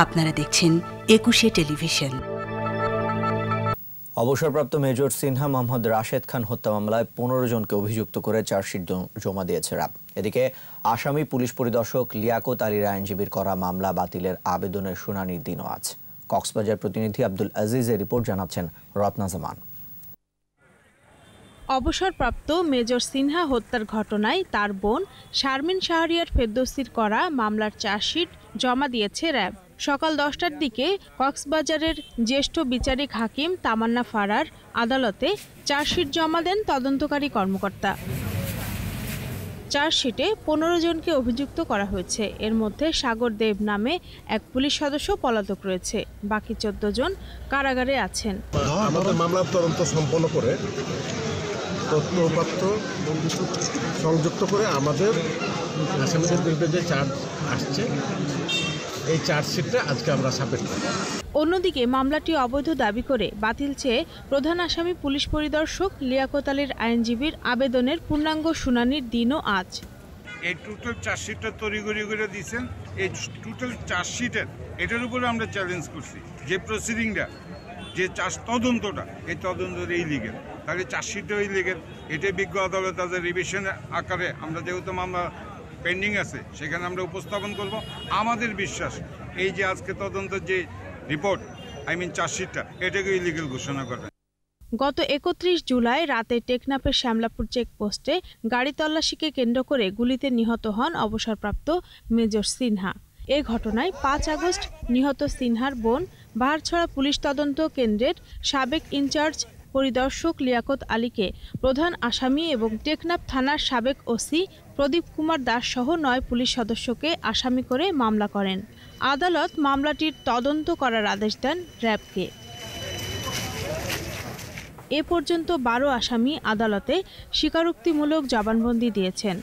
আপনারা দেখছেন ২১শে টেলিভিশন। অবসরপ্রাপ্ত মেজর সিনহা মোহাম্মদ রাশেদ খান হত্যা মামলায় ১৫ জনকে অভিযুক্ত করে চার্জশিট জমা দিয়েছে র্যাব। এদিকে আসামি পুলিশ পরিদর্শক লিয়াকত আলীর আইনজীবীর করা মামলা বাতিলের আবেদনের শুনানির দিনও আজ। কক্সবাজার প্রতিনিধি আব্দুল আজিজের রিপোর্ট জানাচ্ছেন রত্না জামান। অবসরপ্রাপ্ত মেজর সিনহা হত্যার ঘটনায় তার বোন শারমিন শাহরিয়ার ফেরদৌসির করা মামলার চার্জশিট জমা দিয়েছে র্যাব। সকাল ১০টার দিকে কক্সবাজারের জ্যেষ্ঠ বিচারিক হাকিম তামান্না ফারার আদালতে চার্জশিট জমা দেন তদন্তকারী কর্মকর্তা। চার্জশিটে ১৫ জনকে অভিযুক্ত করা হয়েছে। এর মধ্যে সাগর দেব নামে এক পুলিশ সদস্য পলাতক রয়েছে। বাকি ১৪ জন কারাগারে আছেন। আমাদের মামলার তদন্ত সম্পন্ন করে তথ্যপাত্র সংযুক্ত করে আমাদের আসামিদের বিরুদ্ধে যে চার্জ আসছে এই চার্জশিটটা আজকে আমরা সাবমিট করি। অন্যদিকে মামলাটি অবৈধ দাবি করে বাতিল চেয়ে প্রধান আসামি পুলিশ পরিদর্শক লিয়াকত আলীর আইনজীবীর আবেদনের পূর্ণাঙ্গ শুনানির দিনও আজ। এই টোটাল চার্জশিটটা তৈরি করে দিয়েছেন। এই টোটাল চার্জশিটের এটার উপরে আমরা চ্যালেঞ্জ করছি যে প্রসিডিংটা, যে তদন্তটা, এই তদন্তটা ইলিগেল, তাহলে চার্জশিটটাও ইলিগেল। এটা বিজ্ঞ আদালত তাদের রিভিশন আকারে আমরা যেহেতু মামলা পেন্ডিং আছে সেখানে আমরা উপস্থাপন করব। আমাদের বিশ্বাস এই যে আজকে তদন্তের যে রিপোর্ট চার্জশিটটা এটাকে ইলিগেল ঘোষণা করবেন। গত ৩১ জুলাই রাতে টেকনাফের শ্যামলাপুর চেকপোস্টে গাড়ি তল্লাশিকে কেন্দ্র করে গুলিতে নিহত হন অবসরপ্রাপ্ত মেজর সিনহা। এ ঘটনায় ৫ আগস্ট নিহত সিনহার বোন বাহারছড়া পুলিশ তদন্ত কেন্দ্রের সাবেক ইনচার্জ পরিদর্শক লিয়াকত আলীকে প্রধান আসামি এবং টেকনাফ থানার সাবেক ওসি প্রদীপ কুমার দাস সহ ৯ পুলিশ সদস্যকে আসামি করে মামলা করেন। আদালত মামলাটির তদন্ত করার আদেশ দেন র্যাবকে। এ পর্যন্ত ১২ আসামি আদালতে স্বীকারোক্তিমূলক জবানবন্দি দিয়েছেন।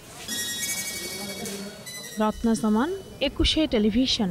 রত্না জামান, ২১শে টেলিভিশন।